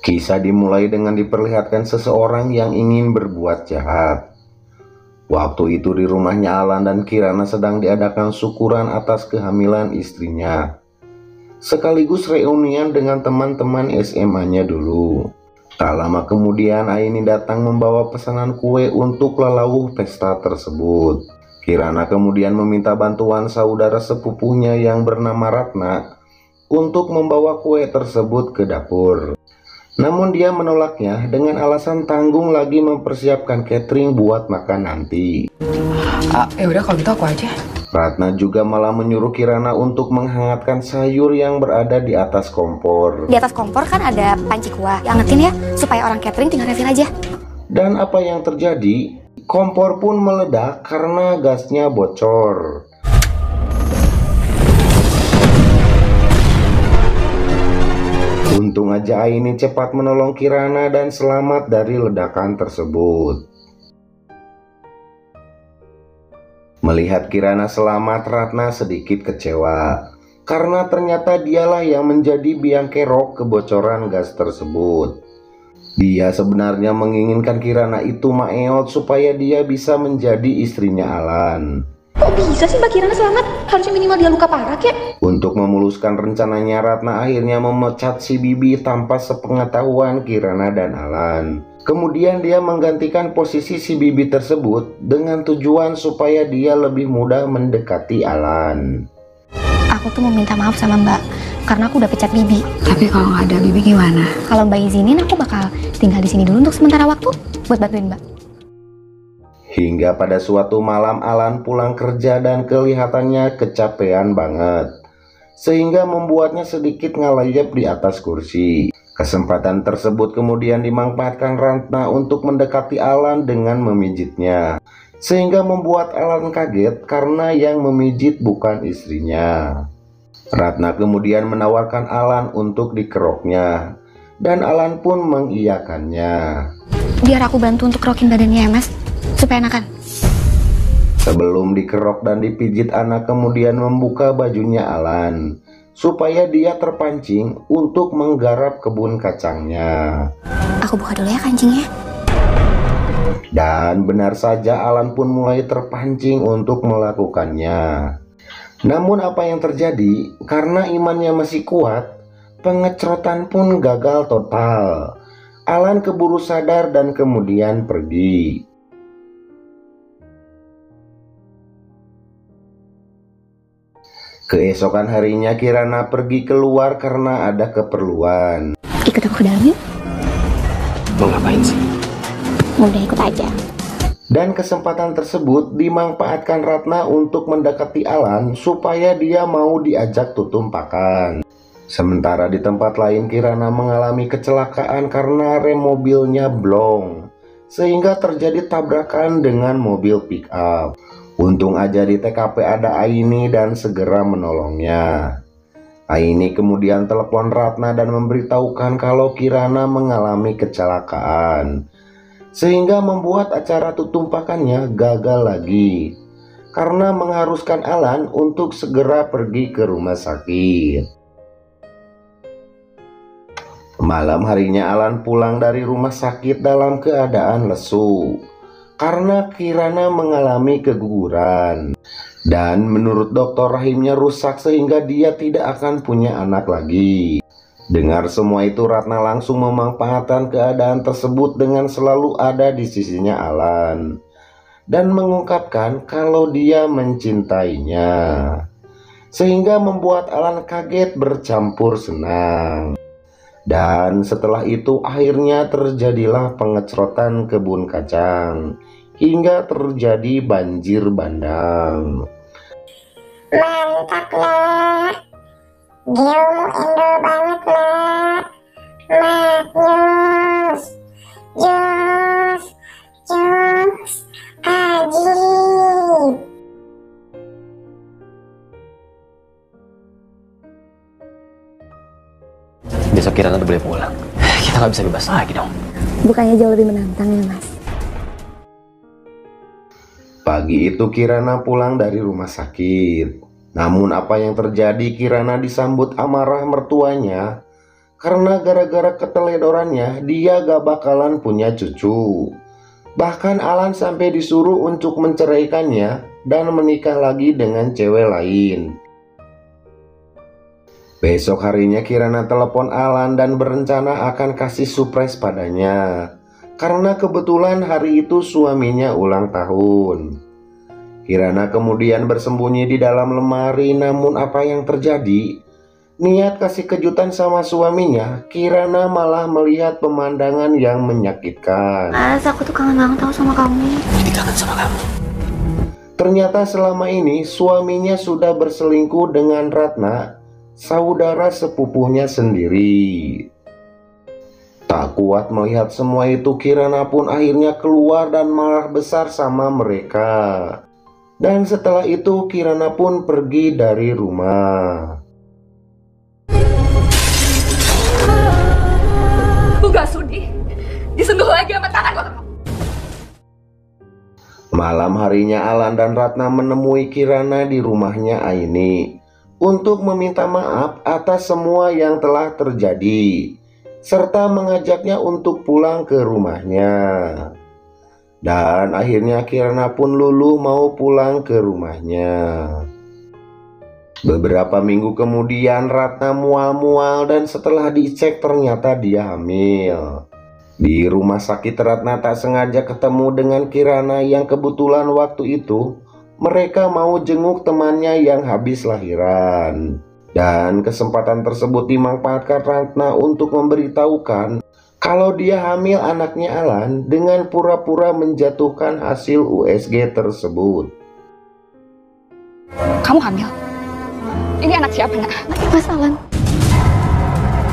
Kisah dimulai dengan diperlihatkan seseorang yang ingin berbuat jahat. Waktu itu di rumahnya Alan dan Kirana sedang diadakan syukuran atas kehamilan istrinya, sekaligus reunian dengan teman-teman SMA-nya dulu. Tak lama kemudian Aini datang membawa pesanan kue untuk lelauh pesta tersebut. Kirana kemudian meminta bantuan saudara sepupunya yang bernama Ratna untuk membawa kue tersebut ke dapur. Namun dia menolaknya dengan alasan tanggung lagi mempersiapkan catering buat makan nanti. Ya udah kalau gitu aku aja. Ratna juga malah menyuruh Kirana untuk menghangatkan sayur yang berada di atas kompor. Di atas kompor kan ada panci kuah, angetin ya supaya orang catering tinggal refill aja. Dan apa yang terjadi? Kompor pun meledak karena gasnya bocor. Untung aja Aini cepat menolong Kirana dan selamat dari ledakan tersebut. Melihat Kirana selamat, Ratna sedikit kecewa karena ternyata dialah yang menjadi biang kerok kebocoran gas tersebut. Dia sebenarnya menginginkan Kirana itu maeot supaya dia bisa menjadi istrinya Alan. Kok bisa sih Mbak Kirana selamat? Harusnya minimal dia luka parah kek. Untuk memuluskan rencananya, Ratna akhirnya memecat si Bibi tanpa sepengetahuan Kirana dan Alan. Kemudian dia menggantikan posisi si Bibi tersebut dengan tujuan supaya dia lebih mudah mendekati Alan. Aku tuh mau minta maaf sama Mbak karena aku udah pecat Bibi. Tapi kalau nggak ada Bibi gimana? Kalau Mbak izinin aku bakal tinggal di sini dulu untuk sementara waktu buat bantuin Mbak. Hingga pada suatu malam Alan pulang kerja dan kelihatannya kecapean banget, sehingga membuatnya sedikit ngalayap di atas kursi. Kesempatan tersebut kemudian dimanfaatkan Ratna untuk mendekati Alan dengan memijitnya, sehingga membuat Alan kaget karena yang memijit bukan istrinya. Ratna kemudian menawarkan Alan untuk dikeroknya, dan Alan pun mengiyakannya. Biar aku bantu untuk kerokin badannya ya Mas, supaya enakan. Sebelum dikerok dan dipijit, anak kemudian membuka bajunya Alan supaya dia terpancing untuk menggarap kebun kacangnya. Aku buka dulu ya kancingnya. Dan benar saja Alan pun mulai terpancing untuk melakukannya. Namun apa yang terjadi? Karena imannya masih kuat, pengecrotan pun gagal total. Alan keburu sadar dan kemudian pergi. Keesokan harinya Kirana pergi keluar karena ada keperluan. Ikut aku ke dalam yuk. Mau ngapain sih? Udah ikut aja. Dan kesempatan tersebut dimanfaatkan Ratna untuk mendekati Alan supaya dia mau diajak tutumpakan. Sementara di tempat lain Kirana mengalami kecelakaan karena rem mobilnya blong, sehingga terjadi tabrakan dengan mobil pick up. Untung aja di TKP ada Aini dan segera menolongnya. Aini kemudian telepon Ratna dan memberitahukan kalau Kirana mengalami kecelakaan, sehingga membuat acara tutumpakannya gagal lagi karena mengharuskan Alan untuk segera pergi ke rumah sakit. Malam harinya Alan pulang dari rumah sakit dalam keadaan lesu karena Kirana mengalami keguguran. Dan menurut dokter rahimnya rusak sehingga dia tidak akan punya anak lagi. Dengar semua itu, Ratna langsung memanfaatkan keadaan tersebut dengan selalu ada di sisinya Alan dan mengungkapkan kalau dia mencintainya, sehingga membuat Alan kaget bercampur senang. Dan setelah itu akhirnya terjadilah pengecrotan kebun kacang hingga terjadi banjir bandang. Mantap lah, Gilmu Indo banget lah, Magnus, Jos, Ajib. Besok Kirana udah boleh pulang. Kita nggak bisa bebas lagi dong. Bukannya jauh lebih menantang ya Mas? Pagi itu Kirana pulang dari rumah sakit. Namun apa yang terjadi? Kirana disambut amarah mertuanya karena gara-gara keteledorannya dia gak bakalan punya cucu. Bahkan Alan sampai disuruh untuk menceraikannya dan menikah lagi dengan cewek lain. Besok harinya Kirana telepon Alan dan berencana akan kasih surprise padanya, karena kebetulan hari itu suaminya ulang tahun. Kirana kemudian bersembunyi di dalam lemari, namun apa yang terjadi? Niat kasih kejutan sama suaminya, Kirana malah melihat pemandangan yang menyakitkan. Mas, aku tuh kangen banget tau sama kamu. Jadi kangen sama kamu. Ternyata selama ini suaminya sudah berselingkuh dengan Ratna, saudara sepupunya sendiri. Tak kuat melihat semua itu, Kirana pun akhirnya keluar dan marah besar sama mereka. Dan setelah itu Kirana pun pergi dari rumah. Aku gak sudi disentuh lagi sama tangan kotor. Malam harinya Alan dan Ratna menemui Kirana di rumahnya Aini untuk meminta maaf atas semua yang telah terjadi, serta mengajaknya untuk pulang ke rumahnya. Dan akhirnya Kirana pun luluh mau pulang ke rumahnya. Beberapa minggu kemudian Ratna mual-mual dan setelah dicek ternyata dia hamil. Di rumah sakit Ratna tak sengaja ketemu dengan Kirana yang kebetulan waktu itu mereka mau jenguk temannya yang habis lahiran. Dan kesempatan tersebut dimanfaatkan Ratna untuk memberitahukan kalau dia hamil anaknya Alan dengan pura-pura menjatuhkan hasil USG tersebut. Kamu hamil? Ini anak siapa, nak? Mas Alan.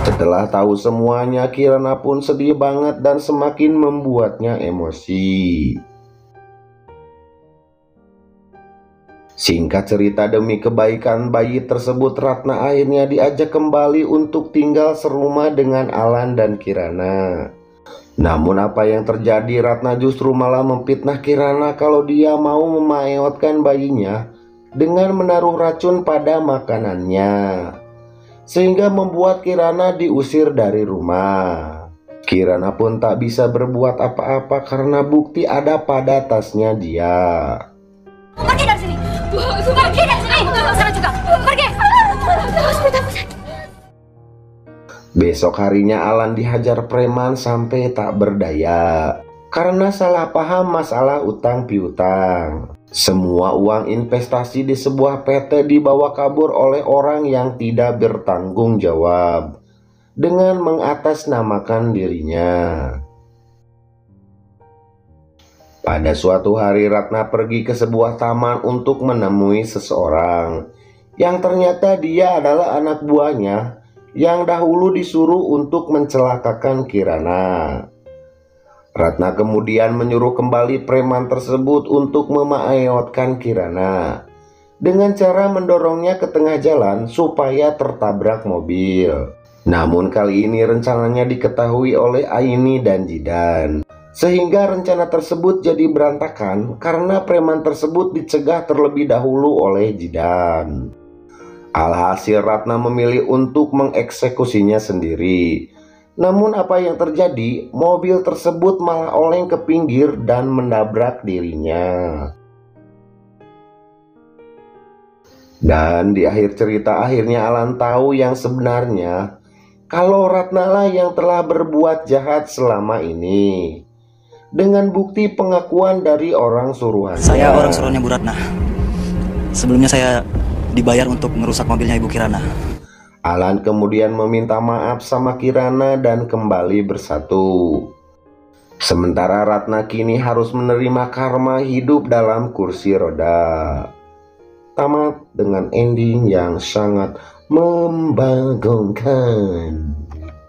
Setelah tahu semuanya, Kirana pun sedih banget dan semakin membuatnya emosi. Singkat cerita, demi kebaikan bayi tersebut, Ratna akhirnya diajak kembali untuk tinggal serumah dengan Alan dan Kirana. Namun apa yang terjadi, Ratna justru malah memfitnah Kirana kalau dia mau memaeotkan bayinya dengan menaruh racun pada makanannya, sehingga membuat Kirana diusir dari rumah. Kirana pun tak bisa berbuat apa-apa karena bukti ada pada tasnya dia. Pergi dari sini. Pergi dari sini. Sana juga. Pergi. Besok harinya Alan dihajar preman sampai tak berdaya karena salah paham masalah utang piutang. Semua uang investasi di sebuah PT dibawa kabur oleh orang yang tidak bertanggung jawab dengan mengatasnamakan dirinya. Pada suatu hari Ratna pergi ke sebuah taman untuk menemui seseorang yang ternyata dia adalah anak buahnya yang dahulu disuruh untuk mencelakakan Kirana. Ratna kemudian menyuruh kembali preman tersebut untuk memaeotkan Kirana dengan cara mendorongnya ke tengah jalan supaya tertabrak mobil. Namun kali ini rencananya diketahui oleh Aini dan Jidan, sehingga rencana tersebut jadi berantakan karena preman tersebut dicegah terlebih dahulu oleh Jidan. Alhasil Ratna memilih untuk mengeksekusinya sendiri. Namun apa yang terjadi, mobil tersebut malah oleng ke pinggir dan menabrak dirinya. Dan di akhir cerita akhirnya Alan tahu yang sebenarnya, kalau Ratna lah yang telah berbuat jahat selama ini. Dengan bukti pengakuan dari orang suruhannya. Saya orang suruhannya Bu Ratna. Sebelumnya saya dibayar untuk merusak mobilnya Ibu Kirana. Alan kemudian meminta maaf sama Kirana dan kembali bersatu. Sementara Ratna kini harus menerima karma hidup dalam kursi roda. Tamat dengan ending yang sangat membagongkan.